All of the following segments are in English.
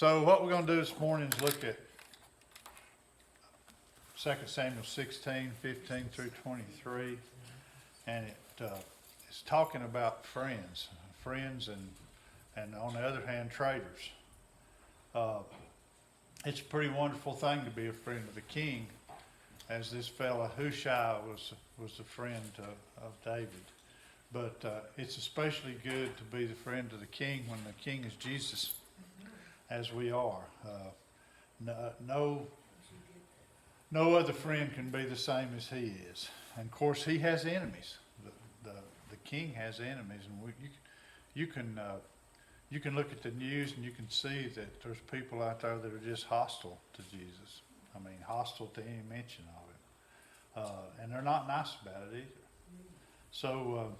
So what we're going to do this morning is look at 2 Samuel 16, 15 through 23. And it's talking about friends and on the other hand, traitors. It's a pretty wonderful thing to be a friend of the king, as this fella Hushai was a friend of David. But it's especially good to be the friend of the king when the king is Jesus, as we are. No other friend can be the same as he is. And of course, he has enemies. The king has enemies, and you can look at the news and you can see that there's people out there that are just hostile to Jesus. I mean, hostile to any mention of him, and they're not nice about it either. So,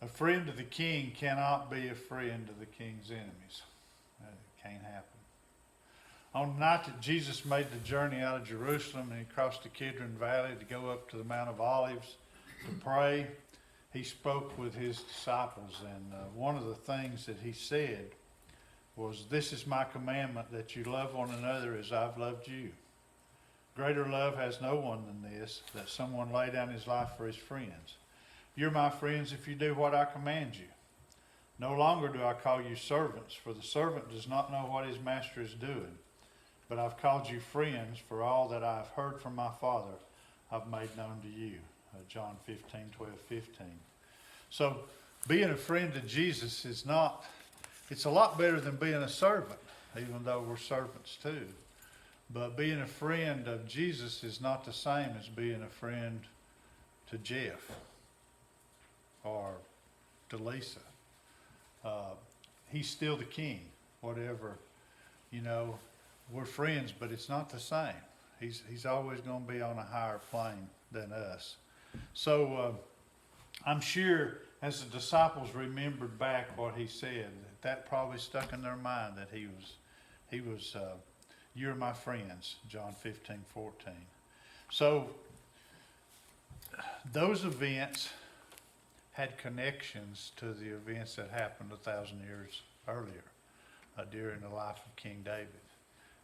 a friend of the king cannot be a friend of the king's enemies. It can't happen. On the night that Jesus made the journey out of Jerusalem and he crossed the Kidron Valley to go up to the Mount of Olives to pray, he spoke with his disciples, and one of the things that he said was, "This is my commandment, that you love one another as I've loved you. Greater love has no one than this, that someone lay down his life for his friends. You're my friends if you do what I command you. No longer do I call you servants, for the servant does not know what his master is doing. But I've called you friends, for all that I've heard from my Father I've made known to you." John 15, 12, 15. So being a friend to Jesus it's a lot better than being a servant, even though we're servants too. But being a friend of Jesus is not the same as being a friend to Jeff or to Lisa. He's still the king, whatever, we're friends, but it's not the same. He's always going to be on a higher plane than us. So I'm sure as the disciples remembered back what he said, that probably stuck in their mind, that he was "You're my friends," John 15, 14. So those events had connections to the events that happened 1,000 years earlier during the life of King David.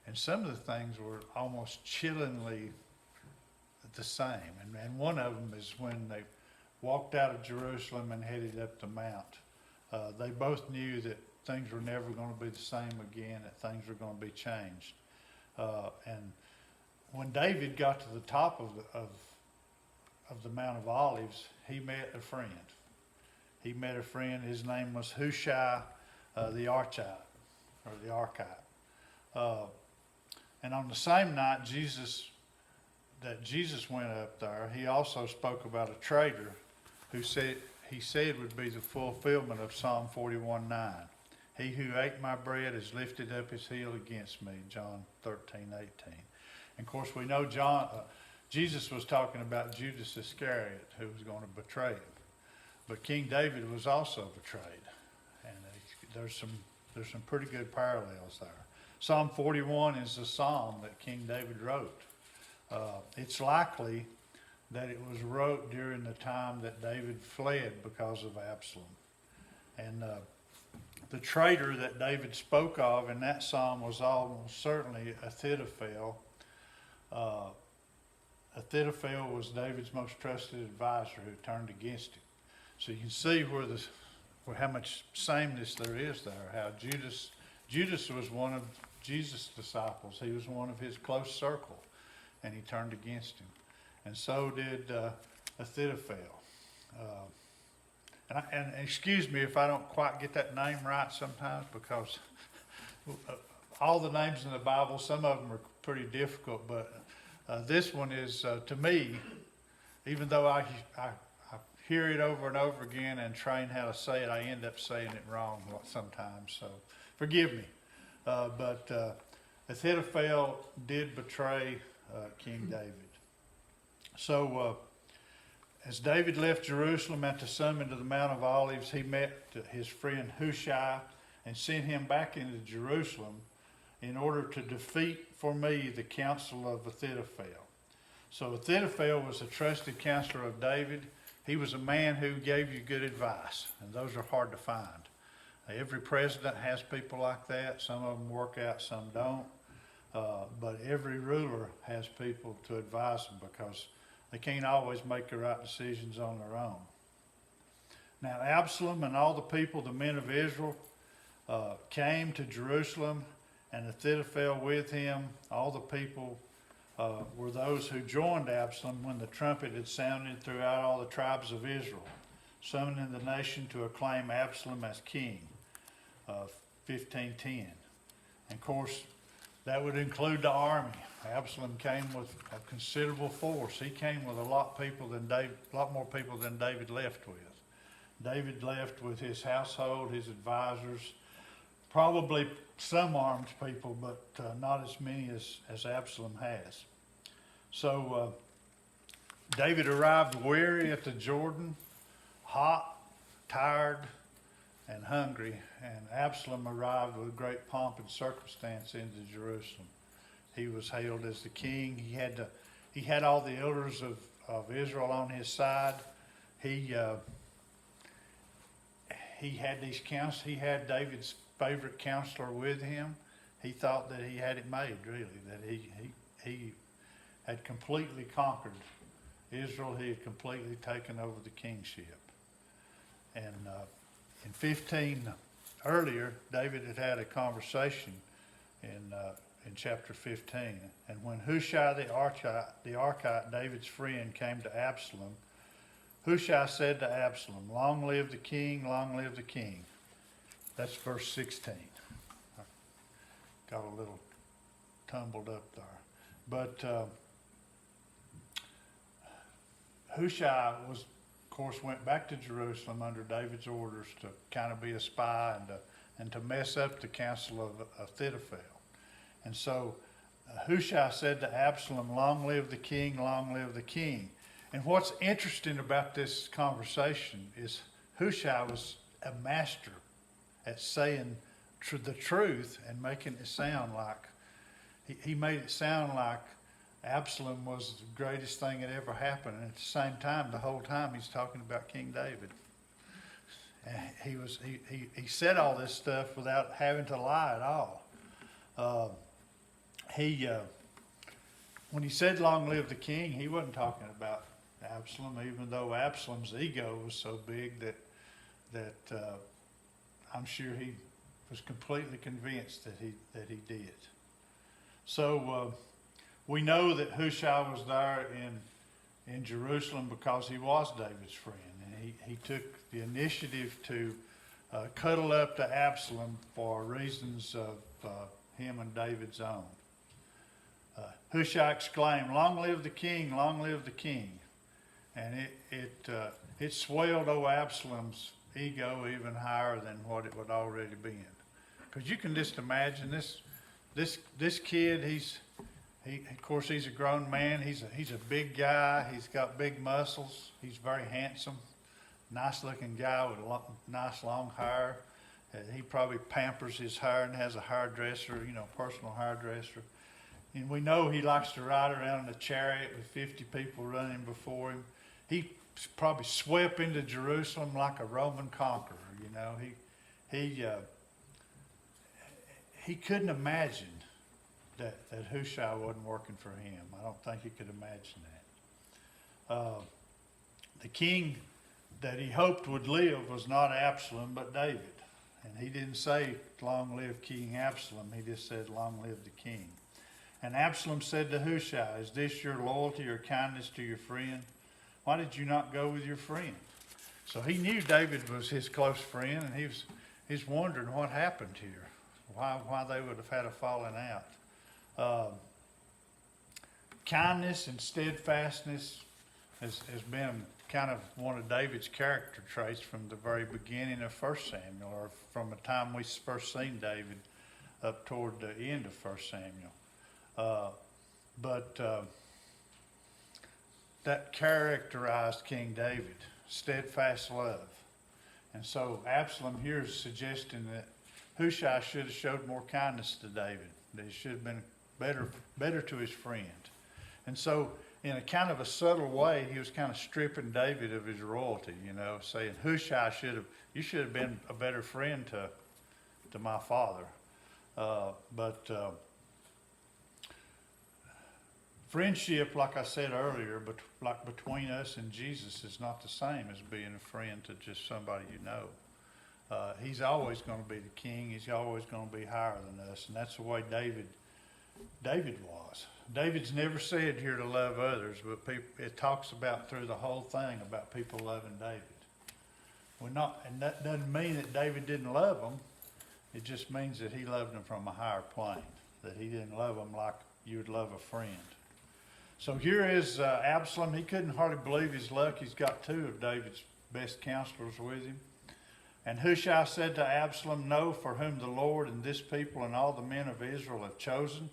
And some of the things were almost chillingly the same. And one of them is when they walked out of Jerusalem and headed up the mount. They both knew that things were never going to be the same again, that things were going to be changed. And when David got to the top of the Mount of Olives, he met a friend. He met a friend. His name was Hushai the Archite, or the Archite. And on the same night Jesus went up there, he also spoke about a traitor who he said would be the fulfillment of Psalm 41:9. "He who ate my bread has lifted up his heel against me," John 13:18. And of course we know Jesus was talking about Judas Iscariot, who was going to betray him. But King David was also betrayed. And there's some pretty good parallels there. Psalm 41 is the psalm that King David wrote. It's likely that it was wrote during the time that David fled because of Absalom. And the traitor that David spoke of in that psalm was almost certainly Ahithophel. Ahithophel was David's most trusted advisor who turned against him. So you can see how much sameness there is there. How Judas was one of Jesus' disciples. He was one of his close circle, and he turned against him. And so did Ahithophel. And excuse me if I don't quite get that name right sometimes, because all the names in the Bible, some of them are pretty difficult, but this one is, to me, even though I hear it over and over again and train how to say it, I end up saying it wrong sometimes, so forgive me. But Ahithophel did betray King David. So as David left Jerusalem at the summit of the Mount of Olives, he met his friend Hushai and sent him back into Jerusalem in order to defeat for me the counsel of Ahithophel. So Ahithophel was a trusted counselor of David. He was a man who gave you good advice, and those are hard to find. Every president has people like that. Some of them work out, some don't. But every ruler has people to advise them because they can't always make the right decisions on their own. Now Absalom and all the people, the men of Israel, came to Jerusalem, and Ahithophel with him. All the people were those who joined Absalom when the trumpet had sounded throughout all the tribes of Israel, summoning the nation to acclaim Absalom as king. 15:10. And of course, that would include the army. Absalom came with a considerable force. He came with a lot more people than David left with. David left with his household, his advisors, probably some armed people, but not as many as Absalom has. So David arrived weary at the Jordan, hot, tired, and hungry, and Absalom arrived with great pomp and circumstance into Jerusalem. He was hailed as the king. He had all the elders of Israel on his side. He had these he had David's favorite counselor with him. He thought that he had it made, really, that he had completely conquered Israel. He had completely taken over the kingship. And in 15 earlier, David had a conversation in chapter 15. And when Hushai the Archite, David's friend, came to Absalom, Hushai said to Absalom, "Long live the king, long live the king." That's verse 16. I got a little tumbled up there. But Hushai of course, went back to Jerusalem under David's orders to kind of be a spy and to mess up the counsel of Ahithophel. And so Hushai said to Absalom, "Long live the king, long live the king." And what's interesting about this conversation is Hushai was a master at saying the truth and making it sound like, he made it sound like Absalom was the greatest thing that ever happened. And at the same time, the whole time he's talking about King David. And he said all this stuff without having to lie at all. When he said "long live the king," he wasn't talking about Absalom, even though Absalom's ego was so big that I'm sure he was completely convinced that he did. So we know that Hushai was there in Jerusalem because he was David's friend, and he took the initiative to cuddle up to Absalom for reasons of him and David's own. Hushai exclaimed, "Long live the king, long live the king." And it swelled Absalom's ego even higher than what it would already been. Because you can just imagine this kid. Of course, he's a grown man. He's a big guy. He's got big muscles. He's very handsome, nice looking guy with nice long hair. He probably pampers his hair and has a hairdresser, personal hairdresser. And we know he likes to ride around in a chariot with 50 people running before him. He probably swept into Jerusalem like a Roman conqueror. He couldn't imagine that Hushai wasn't working for him. I don't think he could imagine that. The king that he hoped would live was not Absalom, but David. And he didn't say, "Long live King Absalom." He just said, "Long live the king." And Absalom said to Hushai, "Is this your loyalty or kindness to your friend? Why did you not go with your friend?" So he knew David was his close friend, and he's wondering what happened here, why they would have had a falling out. Kindness and steadfastness has been kind of one of David's character traits from the very beginning of 1 Samuel, or from the time we first seen David up toward the end of 1 Samuel. But that characterized King David, steadfast love. And so Absalom here is suggesting that Hushai should have showed more kindness to David, that he should have been better to his friend. And so in a kind of a subtle way, he was kind of stripping David of his royalty, saying, "Hushai you should have been a better friend to to my father. But friendship, like I said earlier, but like between us and Jesus is not the same as being a friend to just somebody you know. He's always going to be the king. He's always going to be higher than us, and that's the way David was. David's never said here to love others, but it talks about through the whole thing about people loving David. And that doesn't mean that David didn't love them. It just means that he loved them from a higher plane, that he didn't love them like you would love a friend. So here is Absalom. He couldn't hardly believe his luck. He's got two of David's best counselors with him. And Hushai said to Absalom, "Know for whom the Lord and this people and all the men of Israel have chosen.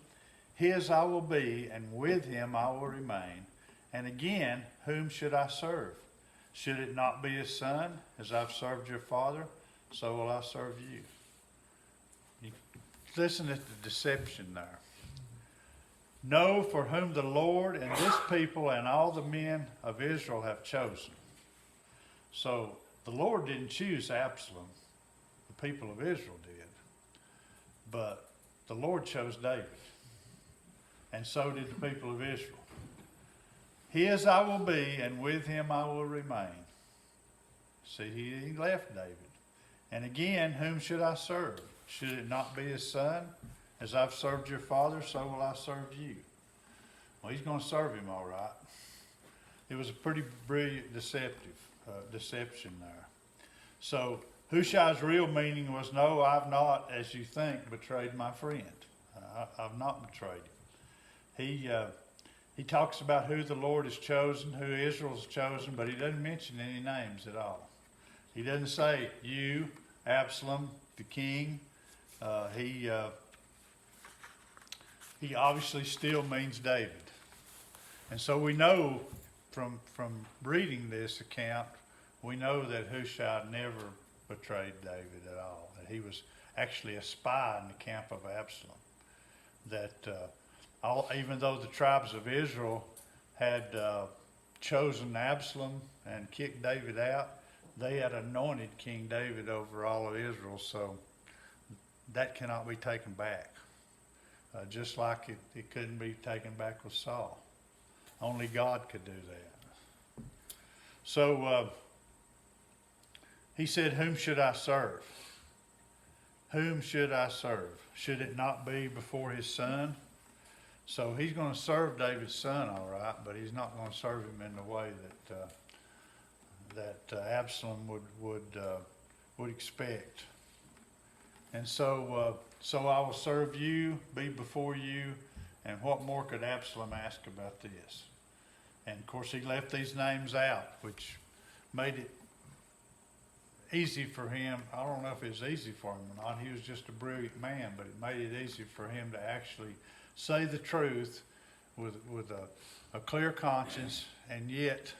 His I will be, and with him I will remain. And again, whom should I serve? Should it not be his son? As I've served your father, so will I serve you." You listen to the deception there. Know for whom the Lord and this people and all the men of Israel have chosen. So the Lord didn't choose Absalom. The people of Israel did. But the Lord chose David. And so did the people of Israel. His I will be, and with him I will remain. See, he left David. And again, whom should I serve? Should it not be his son? As I've served your father, so will I serve you. Well, he's going to serve him all right. It was a pretty brilliant deception there. So Hushai's real meaning was, "No, I've not, as you think, betrayed my friend." I've not betrayed him. He talks about who the Lord has chosen, who Israel has chosen, but he doesn't mention any names at all. He doesn't say, "You, Absalom, the king." He obviously still means David. And so we know from reading this account, we know that Hushai never betrayed David at all. That he was actually a spy in the camp of Absalom. That even though the tribes of Israel had chosen Absalom and kicked David out, they had anointed King David over all of Israel. So that cannot be taken back. Just like it couldn't be taken back with Saul. Only God could do that. So he said, "Whom should I serve? Whom should I serve? Should it not be before his son?" So he's going to serve David's son, all right, but he's not going to serve him in the way that Absalom would expect. And so I will serve you, be before you, and what more could Absalom ask about this? And of course he left these names out, which made it easy for him. I don't know if it was easy for him or not. He was just a brilliant man, but it made it easy for him to actually say the truth with a clear conscience and yet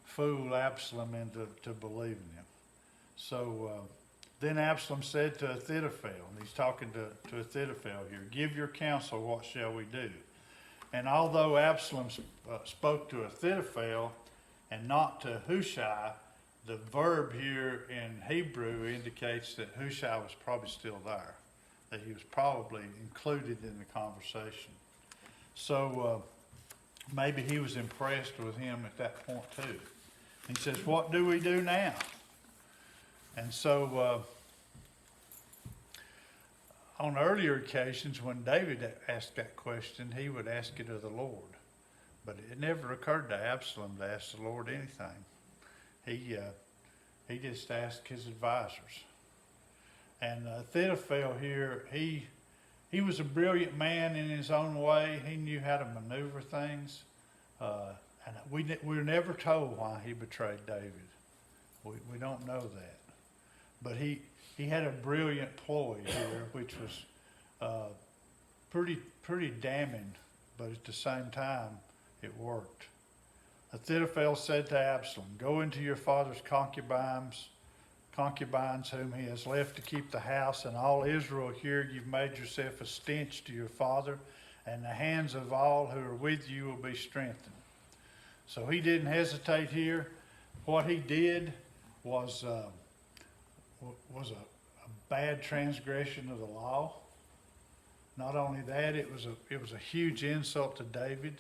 fool Absalom into believing him. So then Absalom said to Ahithophel, and he's talking to Ahithophel here, "Give your counsel, what shall we do?" And although Absalom spoke to Ahithophel and not to Hushai, the verb here in Hebrew indicates that Hushai was probably still there, that he was probably included in the conversation. So maybe he was impressed with him at that point too. He says, "What do we do now?" And so on earlier occasions when David asked that question, he would ask it of the Lord. But it never occurred to Absalom to ask the Lord anything. He just asked his advisors. And Ahithophel here, he was a brilliant man in his own way. He knew how to maneuver things. And we're never told why he betrayed David. We don't know that. But he had a brilliant ploy here, which was pretty damning, but at the same time, it worked. Ahithophel said to Absalom, "Go into your father's concubines whom he has left to keep the house, and all Israel hear you've made yourself a stench to your father, and the hands of all who are with you will be strengthened." So he didn't hesitate here. What he did was a bad transgression of the law. Not only that, it was a huge insult to David.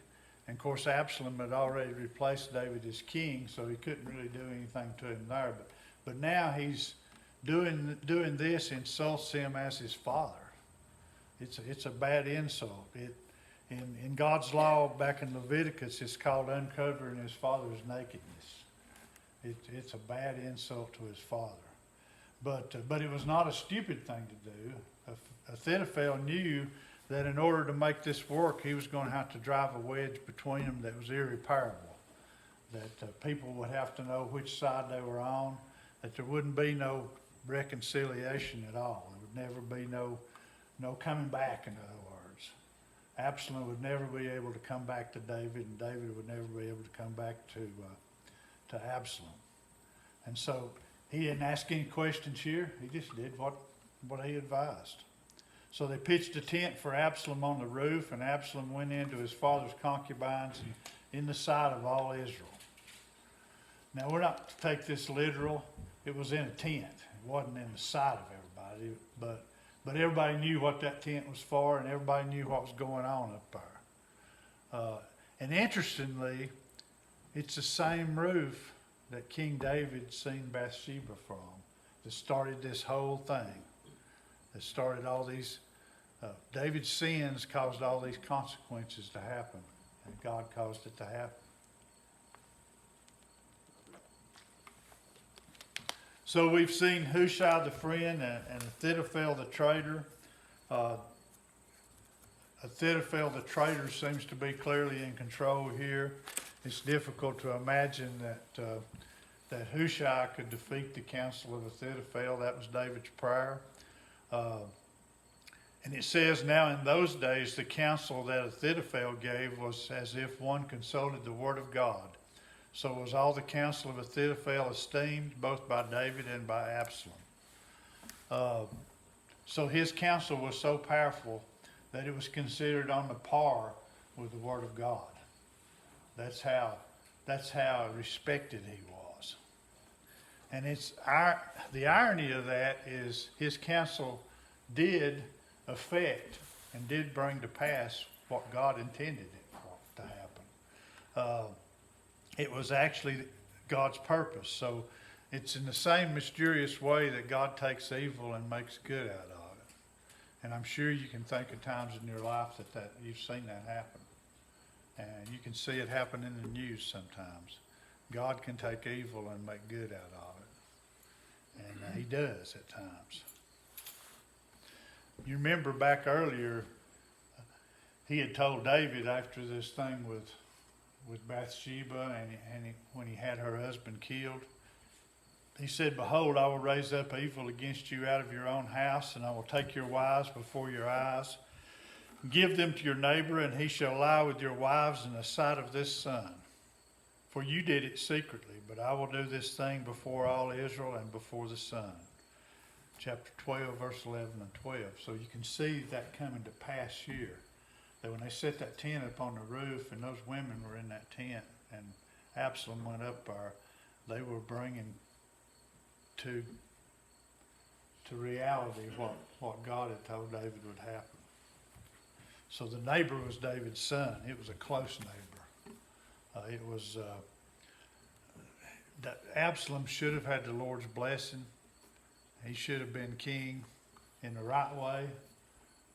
And of course, Absalom had already replaced David as king, so he couldn't really do anything to him there. But now he's doing this, insults him as his father. It's a bad insult. In God's law back in Leviticus, it's called uncovering his father's nakedness. It's a bad insult to his father. But it was not a stupid thing to do. Ahithophel knew that in order to make this work, he was going to have to drive a wedge between them that was irreparable. That people would have to know which side they were on. That there wouldn't be no reconciliation at all. There would never be no coming back, in other words. Absalom would never be able to come back to David, and David would never be able to come back to Absalom. And so he didn't ask any questions here. He just did what he advised. So they pitched a tent for Absalom on the roof, and Absalom went into his father's concubines in the sight of all Israel. Now, we're not to take this literal. It was in a tent. It wasn't in the sight of everybody, but everybody knew what that tent was for, and everybody knew what was going on up there. And interestingly, it's the same roof that King David seen Bathsheba from that started this whole thing. That started all these, David's sins caused all these consequences to happen, and God caused it to happen. So we've seen Hushai the friend and Ahithophel the traitor. Ahithophel the traitor seems to be clearly in control here. It's difficult to imagine that Hushai could defeat the counsel of Ahithophel. That was David's prayer. And it says, now in those days the counsel that Ahithophel gave was as if one consulted the word of God. So was all the counsel of Ahithophel esteemed, both by David and by Absalom. So his counsel was so powerful that it was considered on the par with the word of God. That's how respected he was. And the irony of that is his counsel did affect and did bring to pass what God intended it to happen. It was actually God's purpose. So it's in the same mysterious way that God takes evil and makes good out of it. And I'm sure you can think of times in your life that you've seen that happen. And you can see it happen in the news sometimes. God can take evil and make good out of it. And he does at times. You remember back earlier, he had told David after this thing with Bathsheba and when he had her husband killed, he said, behold, I will raise up evil against you out of your own house, and I will take your wives before your eyes, give them to your neighbor, and he shall lie with your wives in the sight of this sun. For you did it secretly, but I will do this thing before all Israel and before the sun. Chapter 12, verse 11 and 12. So you can see that coming to pass here. That when they set that tent up on the roof and those women were in that tent and Absalom went up there, they were bringing to reality what God had told David would happen. So the neighbor was David's son. It was a close neighbor. That Absalom should have had the Lord's blessing. He should have been king in the right way,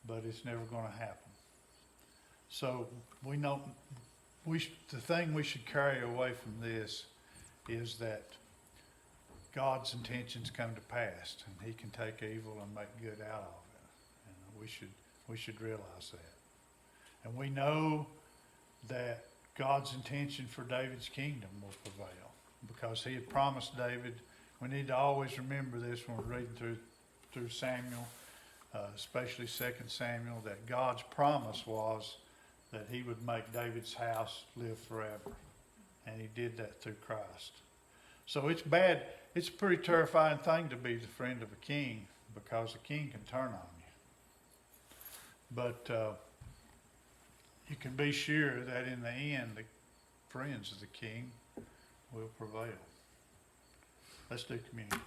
but it's never going to happen. So we know the thing we should carry away from this is that God's intentions come to pass, and he can take evil and make good out of it. And we should realize that. And we know that God's intention for David's kingdom will prevail because he had promised David. We need to always remember this when we're reading through Samuel, especially 2 Samuel, that God's promise was that he would make David's house live forever. And he did that through Christ. So it's bad. It's a pretty terrifying thing to be the friend of a king because a king can turn on you. But you can be sure that in the end, the friends of the king will prevail. Let's do communion.